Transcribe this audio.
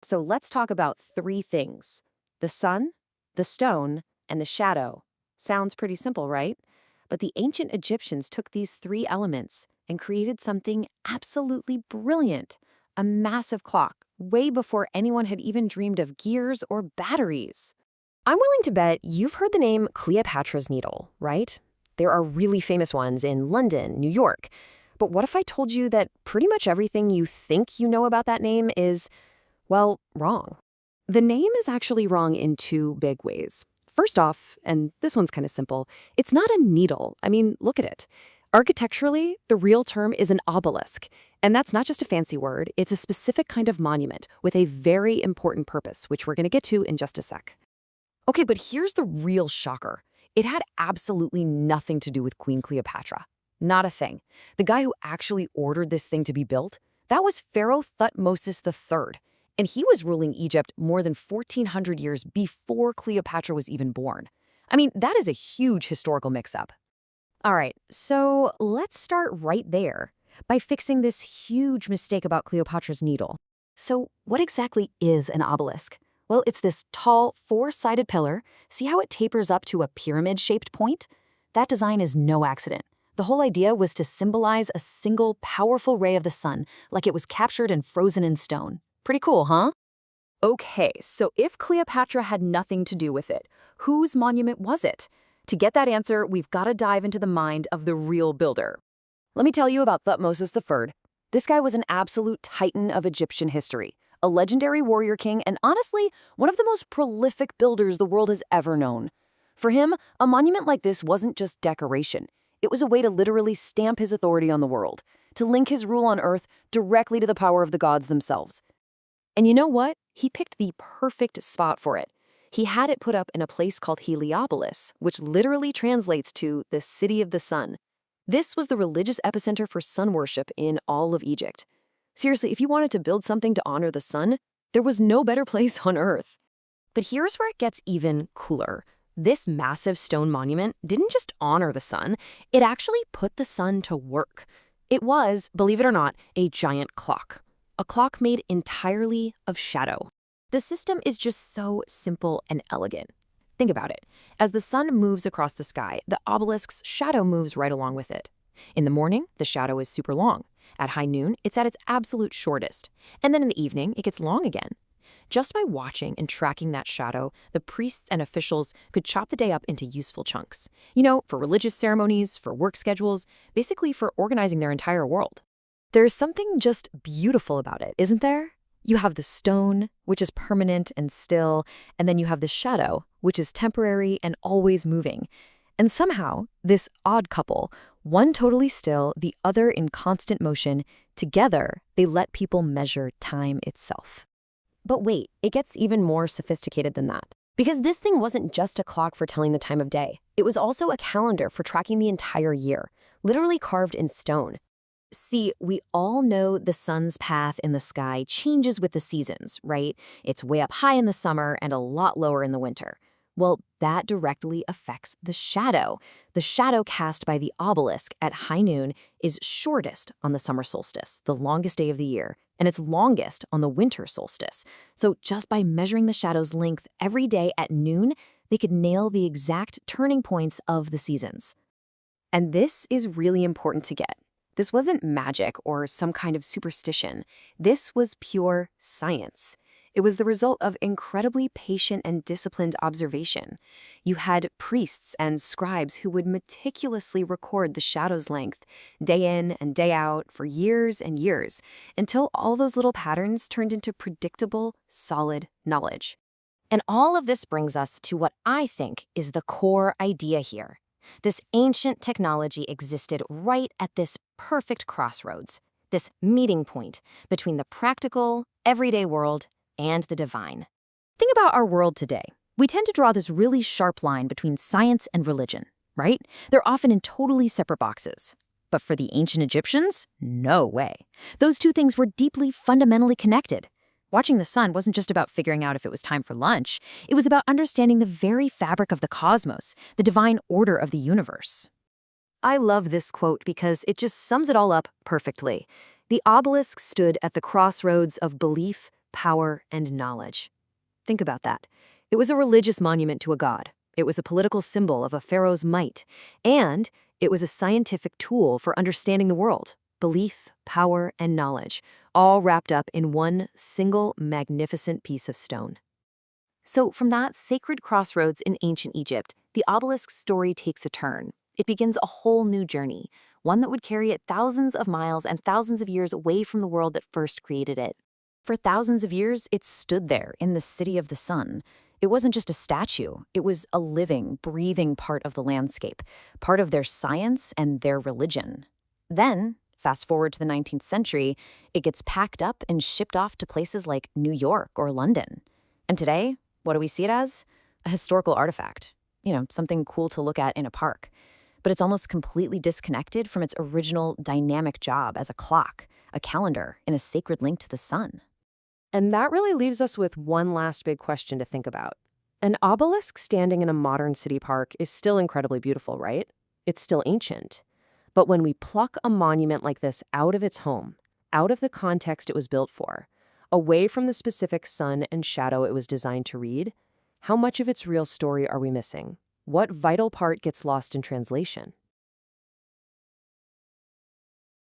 So let's talk about three things: the sun, the stone, and the shadow. Sounds pretty simple, right? But the ancient Egyptians took these three elements and created something absolutely brilliant: a massive clock, way before anyone had even dreamed of gears or batteries. I'm willing to bet you've heard the name Cleopatra's Needle, right? There are really famous ones in London, New York. But what if I told you that pretty much everything you think you know about that name is, well, wrong? The name is actually wrong in two big ways. First off, and this one's kind of simple, it's not a needle. I mean, look at it. Architecturally, the real term is an obelisk. And that's not just a fancy word, it's a specific kind of monument with a very important purpose, which we're going to get to in just a sec. Okay, but here's the real shocker. It had absolutely nothing to do with Queen Cleopatra. Not a thing. The guy who actually ordered this thing to be built, that was Pharaoh Thutmosis III. And he was ruling Egypt more than 1,400 years before Cleopatra was even born. I mean, that is a huge historical mix-up. All right, so let's start right there by fixing this huge mistake about Cleopatra's Needle. So what exactly is an obelisk? Well, it's this tall, four-sided pillar. See how it tapers up to a pyramid-shaped point? That design is no accident. The whole idea was to symbolize a single, powerful ray of the sun, like it was captured and frozen in stone. Pretty cool, huh? Okay, so if Cleopatra had nothing to do with it, whose monument was it? To get that answer, we've got to dive into the mind of the real builder. Let me tell you about Thutmosis III. This guy was an absolute titan of Egyptian history, a legendary warrior king, and honestly, one of the most prolific builders the world has ever known. For him, a monument like this wasn't just decoration. It was a way to literally stamp his authority on the world, to link his rule on earth directly to the power of the gods themselves. And you know what? He picked the perfect spot for it. He had it put up in a place called Heliopolis, which literally translates to the city of the sun. This was the religious epicenter for sun worship in all of Egypt. Seriously, if you wanted to build something to honor the sun, there was no better place on earth. But here's where it gets even cooler. This massive stone monument didn't just honor the sun, it actually put the sun to work. It was, believe it or not, a giant clock. A clock made entirely of shadow. The system is just so simple and elegant. Think about it. As the sun moves across the sky, the obelisk's shadow moves right along with it. In the morning, the shadow is super long. At high noon, it's at its absolute shortest. And then in the evening, it gets long again. Just by watching and tracking that shadow, the priests and officials could chop the day up into useful chunks. You know, for religious ceremonies, for work schedules, basically for organizing their entire world. There's something just beautiful about it, isn't there? You have the stone, which is permanent and still, and then you have the shadow, which is temporary and always moving. And somehow, this odd couple, one totally still, the other in constant motion, together, they let people measure time itself. But wait, it gets even more sophisticated than that. Because this thing wasn't just a clock for telling the time of day. It was also a calendar for tracking the entire year, literally carved in stone. See, we all know the sun's path in the sky changes with the seasons, right? It's way up high in the summer and a lot lower in the winter. Well, that directly affects the shadow. The shadow cast by the obelisk at high noon is shortest on the summer solstice, the longest day of the year, and it's longest on the winter solstice. So just by measuring the shadow's length every day at noon, they could nail the exact turning points of the seasons. And this is really important to get. This wasn't magic or some kind of superstition. This was pure science. It was the result of incredibly patient and disciplined observation. You had priests and scribes who would meticulously record the shadow's length, day in and day out, for years and years, until all those little patterns turned into predictable, solid knowledge. And all of this brings us to what I think is the core idea here. This ancient technology existed right at this perfect crossroads, this meeting point between the practical, everyday world and the divine. Think about our world today. We tend to draw this really sharp line between science and religion, right? They're often in totally separate boxes. But for the ancient Egyptians, no way. Those two things were deeply, fundamentally connected. Watching the sun wasn't just about figuring out if it was time for lunch. It was about understanding the very fabric of the cosmos, the divine order of the universe. I love this quote because it just sums it all up perfectly. The obelisk stood at the crossroads of belief, power, and knowledge. Think about that. It was a religious monument to a god. It was a political symbol of a pharaoh's might. And it was a scientific tool for understanding the world. Belief, power, and knowledge, all wrapped up in one single magnificent piece of stone. So, from that sacred crossroads in ancient Egypt, the obelisk's story takes a turn. It begins a whole new journey, one that would carry it thousands of miles and thousands of years away from the world that first created it. For thousands of years, it stood there in the city of the sun. It wasn't just a statue, it was a living, breathing part of the landscape, part of their science and their religion. Then, fast forward to the 19th century, it gets packed up and shipped off to places like New York or London. And today, what do we see it as? A historical artifact. Something cool to look at in a park. But it's almost completely disconnected from its original dynamic job as a clock, a calendar, and a sacred link to the sun. And that really leaves us with one last big question to think about. An obelisk standing in a modern city park is still incredibly beautiful, right? It's still ancient. But when we pluck a monument like this out of its home, out of the context it was built for, away from the specific sun and shadow it was designed to read, how much of its real story are we missing? What vital part gets lost in translation?